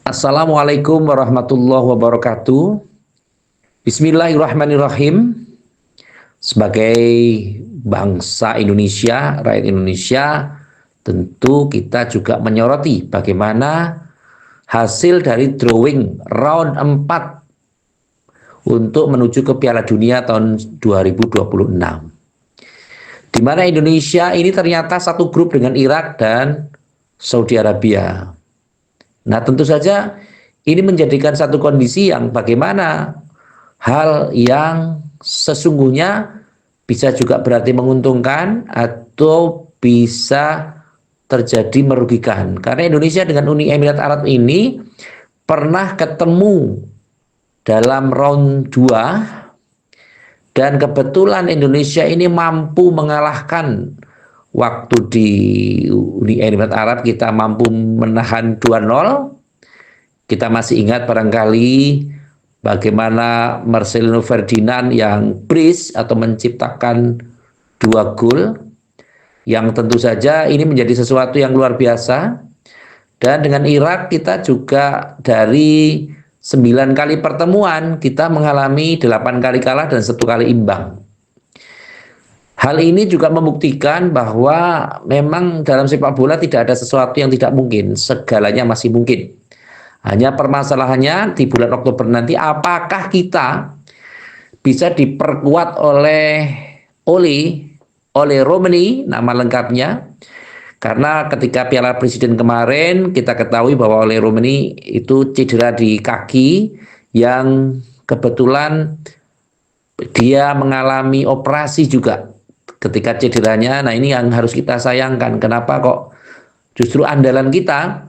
Assalamualaikum warahmatullahi wabarakatuh. Bismillahirrahmanirrahim. Sebagai bangsa Indonesia, rakyat Indonesia, tentu kita juga menyoroti bagaimana hasil dari drawing round 4 untuk menuju ke Piala Dunia tahun 2026. Di mana Indonesia ini ternyata satu grup dengan Irak dan Saudi Arabia. Nah, tentu saja ini menjadikan satu kondisi yang bagaimana hal yang sesungguhnya bisa juga berarti menguntungkan atau bisa terjadi merugikan. Karena Indonesia dengan Uni Emirat Arab ini pernah ketemu dalam round 2 dan kebetulan Indonesia ini mampu mengalahkan. Waktu di Uni Emirat Arab kita mampu menahan 2-0. Kita masih ingat barangkali bagaimana Marcelino Ferdinand yang brace atau menciptakan 2 gol. Yang tentu saja ini menjadi sesuatu yang luar biasa. Dan dengan Irak kita juga dari 9 kali pertemuan kita mengalami 8 kali kalah dan 1 kali imbang. Hal ini juga membuktikan bahwa memang dalam sepak bola tidak ada sesuatu yang tidak mungkin, segalanya masih mungkin. Hanya permasalahannya di bulan Oktober nanti apakah kita bisa diperkuat oleh Ole Romani, nama lengkapnya. Karena ketika Piala Presiden kemarin kita ketahui bahwa Ole Romani itu cedera di kaki yang kebetulan dia mengalami operasi juga ketika cederanya. Nah, ini yang harus kita sayangkan. Kenapa kok justru andalan kita,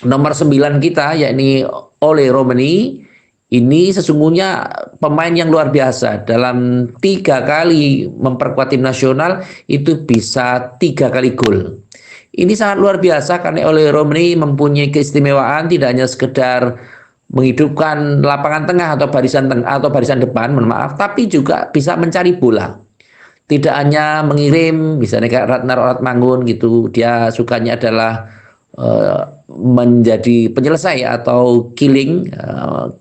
nomor 9 kita, yakni Ole Romani, ini sesungguhnya pemain yang luar biasa. Dalam 3 kali memperkuat tim nasional, itu bisa 3 kali gol. Ini sangat luar biasa karena Ole Romani mempunyai keistimewaan, tidak hanya sekedar menghidupkan lapangan tengah atau barisan tengah atau barisan depan, mohon maaf, tapi juga bisa mencari bola. Tidak hanya mengirim, misalnya kayak Ratnar Oratmangun gitu, dia sukanya adalah menjadi penyelesai atau killing,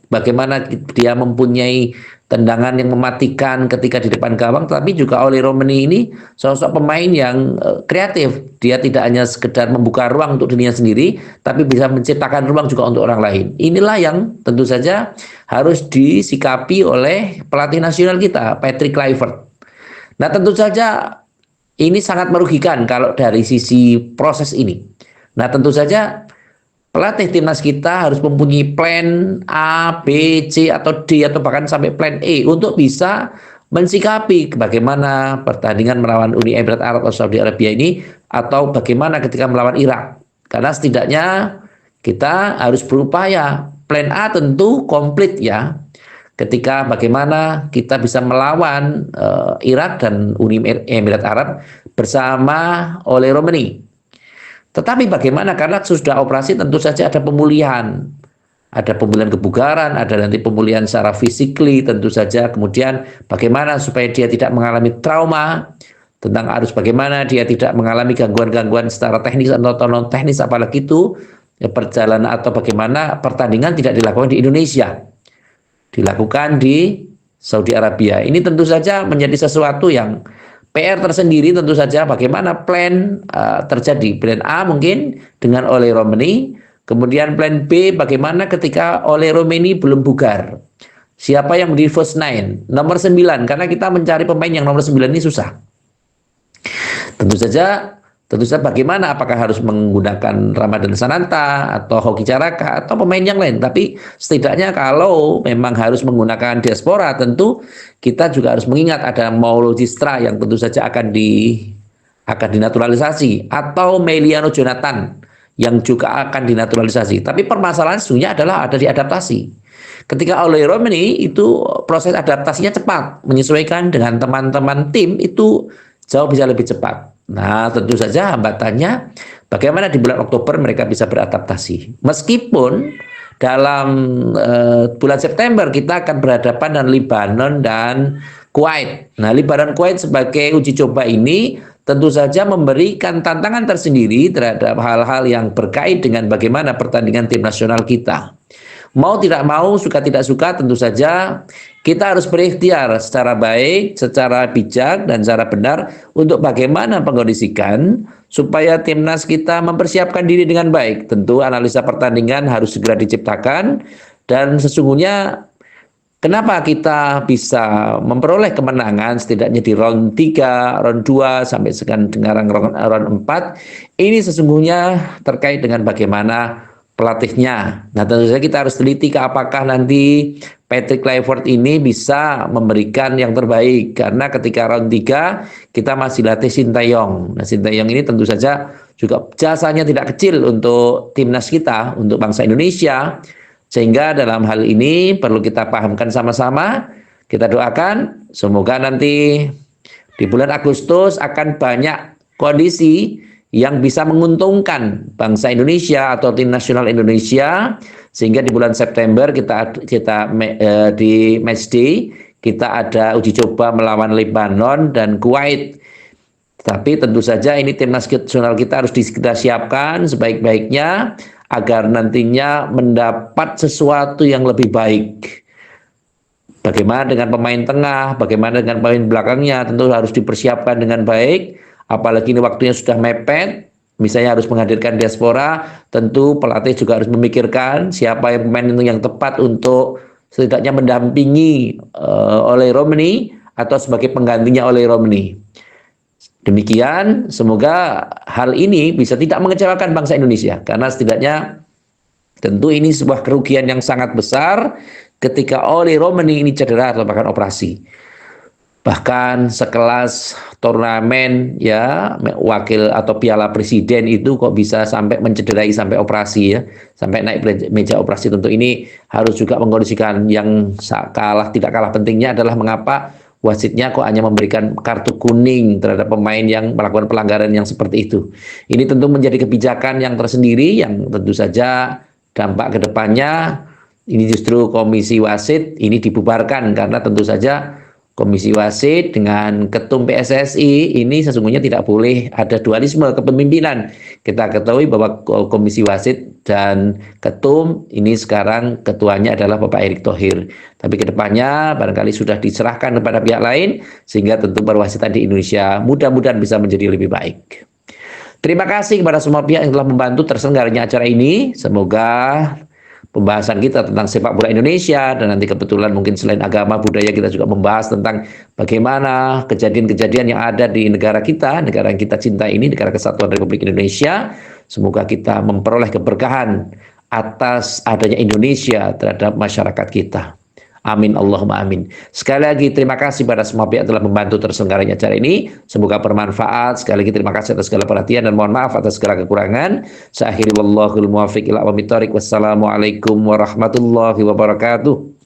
bagaimana dia mempunyai tendangan yang mematikan ketika di depan gawang, tapi juga Ole Romani ini sosok pemain yang kreatif. Dia tidak hanya sekedar membuka ruang untuk dirinya sendiri, tapi bisa menciptakan ruang juga untuk orang lain. Inilah yang tentu saja harus disikapi oleh pelatih nasional kita, Patrick Kluivert. Nah, tentu saja ini sangat merugikan kalau dari sisi proses ini. Nah, tentu saja pelatih timnas kita harus mempunyai plan A, B, C, atau D, atau bahkan sampai plan E untuk bisa mensikapi bagaimana pertandingan melawan Uni Emirat Arab atau Saudi Arabia ini, atau bagaimana ketika melawan Irak. Karena setidaknya kita harus berupaya. Plan A tentu komplit ya. Ketika bagaimana kita bisa melawan Irak dan Uni Emirat Arab bersama Ole Romani. Tetapi bagaimana, karena sudah operasi tentu saja ada pemulihan. Ada pemulihan kebugaran, ada nanti pemulihan secara fisikly tentu saja. Kemudian bagaimana supaya dia tidak mengalami trauma, tentang harus bagaimana dia tidak mengalami gangguan-gangguan secara teknis atau non teknis, apalagi itu perjalanan atau bagaimana pertandingan tidak dilakukan di Indonesia, dilakukan di Saudi Arabia. Ini tentu saja menjadi sesuatu yang PR tersendiri. Tentu saja bagaimana plan terjadi. Plan A mungkin dengan Ole Romani, kemudian plan B bagaimana ketika Ole Romani belum bugar. Siapa yang menjadi first 9? Nomor 9, karena kita mencari pemain yang nomor 9 ini susah. Tentu saja bagaimana, apakah harus menggunakan Ramadan Sananta atau Hoki Caraka atau pemain yang lain. Tapi setidaknya kalau memang harus menggunakan diaspora, tentu kita juga harus mengingat ada Maulo Gistra yang tentu saja akan dinaturalisasi, atau Meliano Jonathan yang juga akan dinaturalisasi. Tapi permasalahan sesungguhnya adalah ada di adaptasi. Ketika Ole Romani itu proses adaptasinya cepat, menyesuaikan dengan teman-teman tim itu jauh bisa lebih cepat. Nah, tentu saja hambatannya bagaimana di bulan Oktober mereka bisa beradaptasi. Meskipun dalam bulan September kita akan berhadapan dengan Lebanon dan Kuwait. Nah, Lebanon Kuwait sebagai uji coba ini tentu saja memberikan tantangan tersendiri terhadap hal-hal yang berkait dengan bagaimana pertandingan tim nasional kita. Mau tidak mau, suka tidak suka, tentu saja kita harus berikhtiar secara baik, secara bijak, dan secara benar untuk bagaimana mengkondisikan supaya timnas kita mempersiapkan diri dengan baik. Tentu analisa pertandingan harus segera diciptakan, dan sesungguhnya kenapa kita bisa memperoleh kemenangan setidaknya di round 3, round 2, sampai sekarang round 4, ini sesungguhnya terkait dengan bagaimana pelatihnya. Nah, tentu saja kita harus teliti apakah nanti Patrick Kluivert ini bisa memberikan yang terbaik, karena ketika round 3 kita masih latih Sintayong. Nah, Sintayong ini tentu saja juga jasanya tidak kecil untuk timnas kita, untuk bangsa Indonesia, sehingga dalam hal ini perlu kita pahamkan sama-sama. Kita doakan semoga nanti di bulan Agustus akan banyak kondisi yang bisa menguntungkan bangsa Indonesia atau tim nasional Indonesia, sehingga di bulan September kita di matchday kita ada uji coba melawan Lebanon dan Kuwait. Tapi tentu saja ini tim nasional kita harus kita siapkan sebaik-baiknya agar nantinya mendapat sesuatu yang lebih baik. Bagaimana dengan pemain tengah, bagaimana dengan pemain belakangnya, tentu harus dipersiapkan dengan baik. Apalagi ini waktunya sudah mepet, misalnya harus menghadirkan diaspora, tentu pelatih juga harus memikirkan siapa yang pemain yang tepat untuk setidaknya mendampingi Oleh Romeni atau sebagai penggantinya Oleh Romeni. Demikian, semoga hal ini bisa tidak mengecewakan bangsa Indonesia, karena setidaknya tentu ini sebuah kerugian yang sangat besar ketika Oleh Romeni ini cedera atau bahkan operasi. Bahkan sekelas turnamen ya, wakil atau piala presiden itu kok bisa sampai mencederai sampai operasi ya, sampai naik meja operasi. Tentu ini harus juga mengkondisikan. Yang tidak kalah pentingnya adalah mengapa wasitnya kok hanya memberikan kartu kuning terhadap pemain yang melakukan pelanggaran yang seperti itu. Ini tentu menjadi kebijakan yang tersendiri yang tentu saja dampak kedepannya ini justru komisi wasit ini dibubarkan, karena tentu saja komisi wasit dengan ketum PSSI ini sesungguhnya tidak boleh ada dualisme kepemimpinan. Kita ketahui bahwa komisi wasit dan ketum ini sekarang ketuanya adalah Bapak Erick Thohir. Tapi kedepannya barangkali sudah diserahkan kepada pihak lain, sehingga tentu perwasitan di Indonesia mudah-mudahan bisa menjadi lebih baik. Terima kasih kepada semua pihak yang telah membantu terselenggaranya acara ini. Semoga pembahasan kita tentang sepak bola Indonesia, dan nanti kebetulan mungkin selain agama, budaya, kita juga membahas tentang bagaimana kejadian-kejadian yang ada di negara kita, negara yang kita cintai ini, negara Kesatuan Republik Indonesia. Semoga kita memperoleh keberkahan atas adanya Indonesia terhadap masyarakat kita. Amin, Allahumma amin. Sekali lagi terima kasih pada semua pihak telah membantu terselenggaranya acara ini. Semoga bermanfaat. Sekali lagi terima kasih atas segala perhatian dan mohon maaf atas segala kekurangan. Saya akhiri wallahul muwaffiq ila aqwamit thoriq. Wassalamualaikum warahmatullahi wabarakatuh.